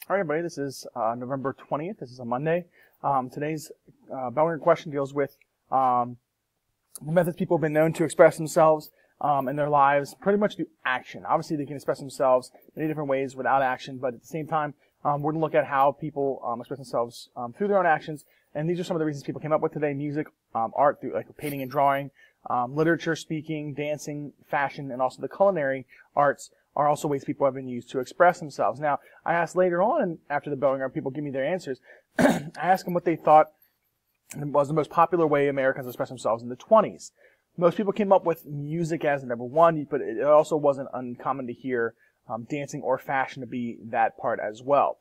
All right, everybody, this is November 20th. This is a Monday. Today's Bell Ringer question deals with the methods people have been known to express themselves in their lives, pretty much through action. Obviously, they can express themselves many different ways without action, but at the same time, we're going to look at how people express themselves through their own actions. And these are some of the reasons people came up with today: music, art, through like painting and drawing, literature, speaking, dancing, fashion, and also the culinary arts are also ways people have been used to express themselves. Now, I asked later on, after the Bell Ringer, people give me their answers. I asked them what they thought was the most popular way Americans express themselves in the 20s. Most people came up with music as the number one, but it also wasn't uncommon to hear dancing or fashion to be that part as well.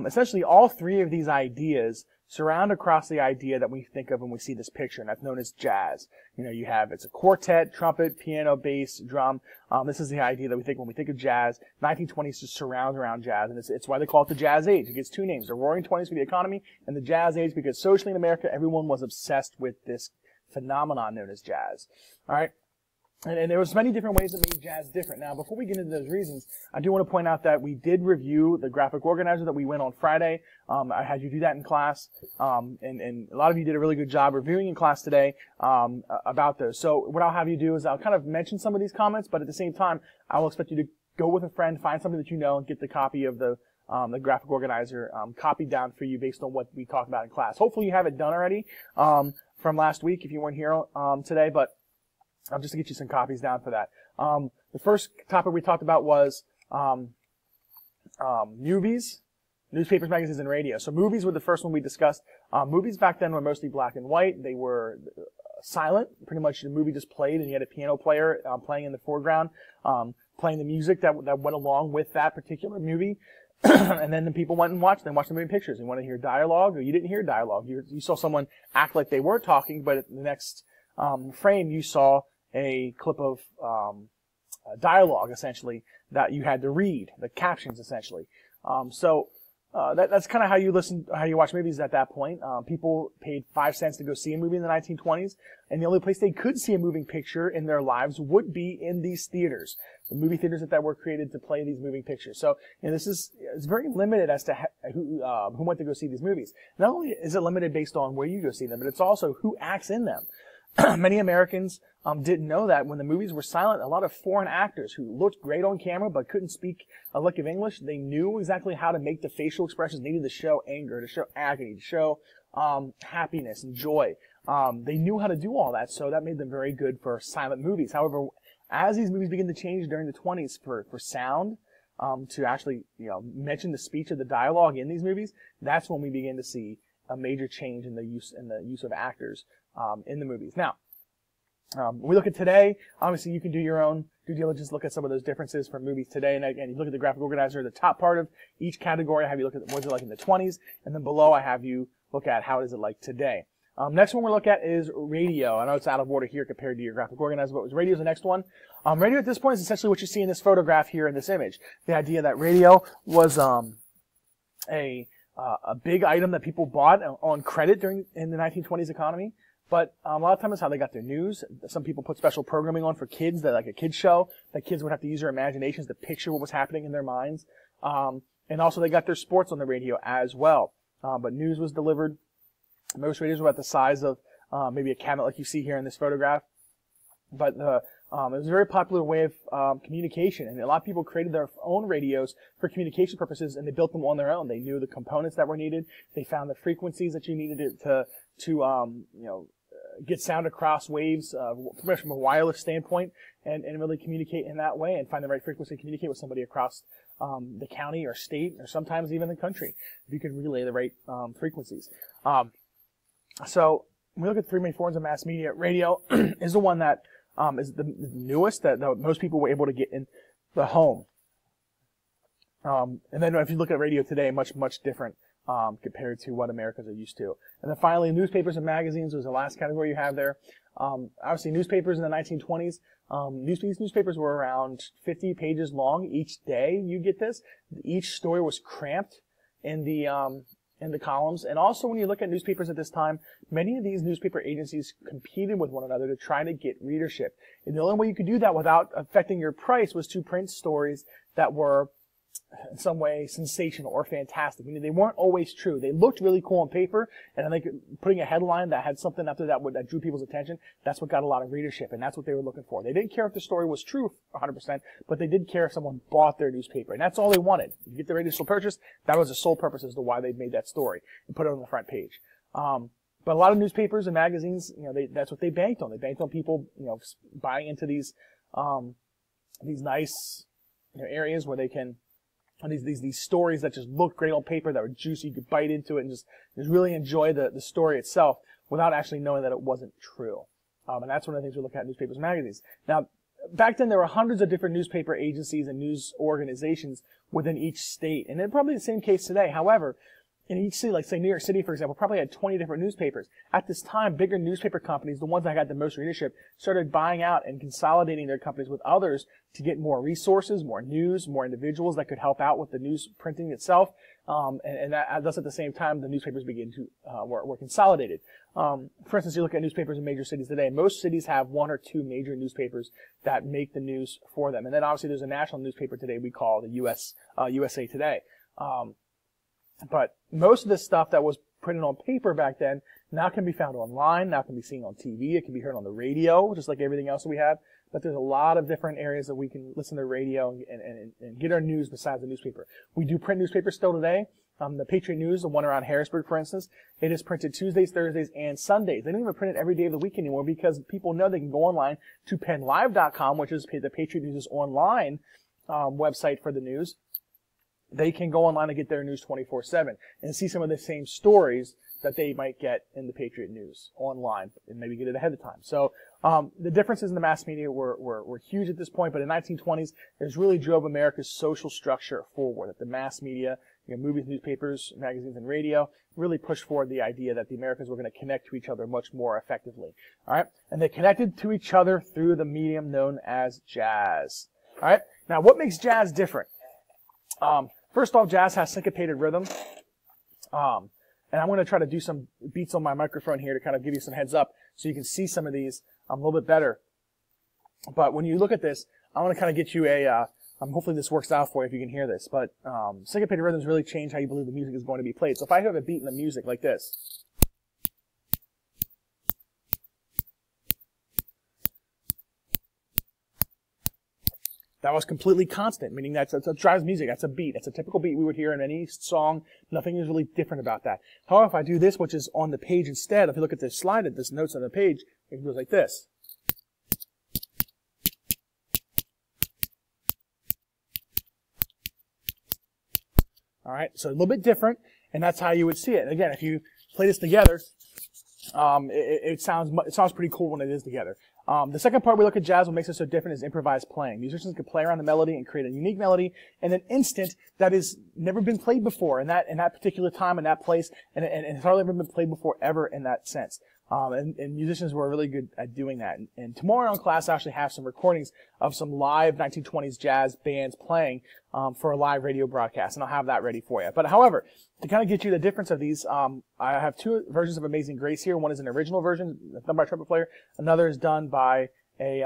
Essentially, all three of these ideas surround across the idea that we think of when we see this picture, and that's known as jazz. You know, it's a quartet, trumpet, piano, bass, drum. This is the idea that we think when we think of jazz. 1920s just surrounds around jazz, and it's why they call it the Jazz Age. It gets two names: the Roaring '20s for the economy, and the Jazz Age because socially in America, everyone was obsessed with this phenomenon known as jazz. All right. And there was many different ways that made jazz different. Now, before we get into those reasons, I do want to point out that we did review the graphic organizer that we went on Friday. I had you do that in class, and a lot of you did a really good job reviewing in class today about those. So what I'll have you do is I'll kind of mention some of these comments, but at the same time, I will expect you to go with a friend, find somebody that you know, and get the copy of the graphic organizer copied down for you based on what we talked about in class. Hopefully you have it done already from last week if you weren't here today, but just to get you some copies down for that. The first topic we talked about was movies, newspapers, magazines, and radio. So movies were the first one we discussed. Movies back then were mostly black and white. They were silent. Pretty much the movie just played, and you had a piano player playing in the foreground, playing the music that went along with that particular movie. And then the people went and watched the movie pictures. You want to hear dialogue, or you didn't hear dialogue. You saw someone act like they were talking, but at the next frame you saw a clip of dialogue, essentially, that you had to read, the captions, essentially. That's kind of how you watch movies at that point. People paid 5 cents to go see a movie in the 1920s, and the only place they could see a moving picture in their lives would be in these theaters, the movie theaters that were created to play these moving pictures. So, it's very limited as to who went to go see these movies. Not only is it limited based on where you go see them, but it's also who acts in them. Many Americans didn't know that when the movies were silent, a lot of foreign actors who looked great on camera but couldn't speak a lick of English, they knew exactly how to make the facial expressions needed to show anger, to show agony, to show happiness and joy. They knew how to do all that, so that made them very good for silent movies. However, as these movies began to change during the 20s for sound, to actually mention the speech of the dialogue in these movies, that's when we begin to see a major change in the use of actors in the movies. Now, when we look at today, obviously you can do your own due diligence, look at some of those differences from movies today, and again, you look at the graphic organizer, the top part of each category, I have you look at what is it like in the 20s, and then below I have you look at how is it like today. Next one we'll look at is radio. I know it's out of order here compared to your graphic organizer, but radio is the next one. Radio at this point is essentially what you see in this photograph here in this image. The idea that radio was a big item that people bought on credit in the 1920s economy. But a lot of times, how they got their news. Some people put special programming on for kids, like a kids show, that kids would have to use their imaginations to picture what was happening in their minds. And also, they got their sports on the radio as well. But news was delivered. Most radios were about the size of maybe a cabinet, like you see here in this photograph. But it was a very popular way of communication, and a lot of people created their own radios for communication purposes, and they built them on their own. They knew the components that were needed. They found the frequencies that you needed to get sound across waves from a wireless standpoint, and really communicate in that way, and find the right frequency to communicate with somebody across the county or state, or sometimes even the country, if you could relay the right frequencies. So when we look at three main forms of mass media, radio is the one that is the newest that most people were able to get in the home. And then if you look at radio today, much different compared to what Americans are used to. And then finally, newspapers and magazines was the last category you have there. Obviously, newspapers in the 1920s, these newspapers were around 50 pages long each day. You get this. Each story was cramped in the columns. And also, when you look at newspapers at this time, many of these newspaper agencies competed with one another to try to get readership. And the only way you could do that without affecting your price was to print stories that were in some way sensational or fantastic. Meaning they weren't always true. They looked really cool on paper, and I think putting a headline that had something after that that drew people's attention, that's what got a lot of readership, and that's what they were looking for. They didn't care if the story was true 100%, but they did care if someone bought their newspaper, and that's all they wanted. You get the initial purchase, that was the sole purpose as to why they made that story and put it on the front page. But a lot of newspapers and magazines, that's what they banked on. They banked on people, buying into these nice, areas where they can, these stories that just look great on paper, that were juicy, you could bite into it and just really enjoy the story itself without actually knowing that it wasn't true. And that's one of the things we look at in newspapers and magazines. Now, back then there were hundreds of different newspaper agencies and news organizations within each state, and it's probably the same case today. However, in each city, like say New York City, for example, probably had 20 different newspapers. At this time, bigger newspaper companies, the ones that got the most readership, started buying out and consolidating their companies with others to get more resources, more news, more individuals that could help out with the news printing itself. And thus at the same time, the newspapers begin to were consolidated. For instance, you look at newspapers in major cities today. Most cities have one or two major newspapers that make the news for them. And then obviously there's a national newspaper today we call the USA Today. But most of the stuff that was printed on paper back then now can be found online, now can be seen on TV, it can be heard on the radio, just like everything else that we have. But there's a lot of different areas that we can listen to the radio and get our news besides the newspaper. We do print newspapers still today. The Patriot News, the one around Harrisburg, for instance, it is printed Tuesdays, Thursdays, and Sundays. They don't even print it every day of the week anymore because people know they can go online to PennLive.com, which is the Patriot News' online website for the news. They can go online and get their news 24/7 and see some of the same stories that they might get in the Patriot News online and maybe get it ahead of time. So the differences in the mass media were huge at this point, but in the 1920s, it really drove America's social structure forward. That the mass media, movies, newspapers, magazines, and radio really pushed forward the idea that the Americans were going to connect to each other much more effectively. All right, and they connected to each other through the medium known as jazz. All right, now what makes jazz different? First off, jazz has syncopated rhythm. And I'm going to try to do some beats on my microphone here to kind of give you some heads up so you can see some of these a little bit better. But when you look at this, I want to kind of get you hopefully this works out for you if you can hear this. But syncopated rhythms really change how you believe the music is going to be played. So if I have a beat in the music like this, that was completely constant, meaning that's drives music. That's a beat. That's a typical beat we would hear in any song. Nothing is really different about that. However, if I do this, which is on the page instead, if you look at this slide, this notes on the page, it goes like this. All right, so a little bit different, and that's how you would see it. And again, if you play this together, it sounds pretty cool when it is together. The second part we look at jazz, what makes it so different is improvised playing. Musicians can play around the melody and create a unique melody in an instant that has never been played before in that particular time, in that place, and it's hardly ever been played before ever in that sense. And musicians were really good at doing that. And tomorrow in class, I actually have some recordings of some live 1920s jazz bands playing for a live radio broadcast, and I'll have that ready for you. But however, to kind of get you the difference of these, I have two versions of Amazing Grace here. One is an original version done by a trumpet player. Another is done by a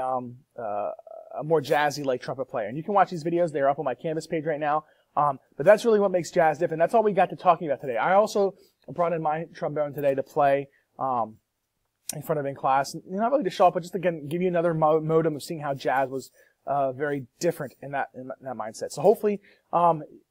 more jazzy-like trumpet player. And you can watch these videos. They're up on my Canvas page right now. But that's really what makes jazz different. That's all we got to talking about today. I also brought in my trombone today to play in front of in class. Not really to show up, but just again give you another modem of seeing how jazz was very different in that mindset. So hopefully,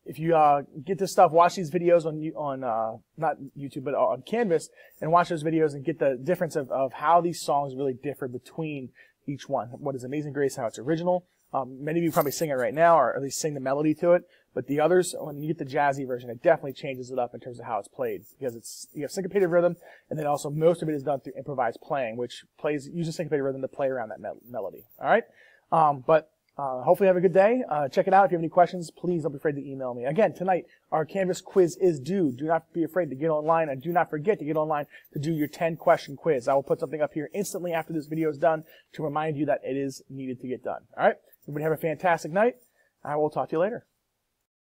if you get this stuff, watch these videos on not YouTube but on Canvas, and watch those videos and get the difference of how these songs really differ between each one. What is Amazing Grace, how it's original. Many of you probably sing it right now, or at least sing the melody to it. But the others, when you get the jazzy version, it definitely changes it up in terms of how it's played, because you have syncopated rhythm, and then also most of it is done through improvised playing, which uses syncopated rhythm to play around that melody. All right, but hopefully you have a good day. Check it out. If you have any questions, please don't be afraid to email me. Again, tonight our Canvas quiz is due. Do not be afraid to get online, and do not forget to get online to do your 10-question quiz. I will put something up here instantly after this video is done to remind you that it is needed to get done. All right, everybody have a fantastic night. I will talk to you later.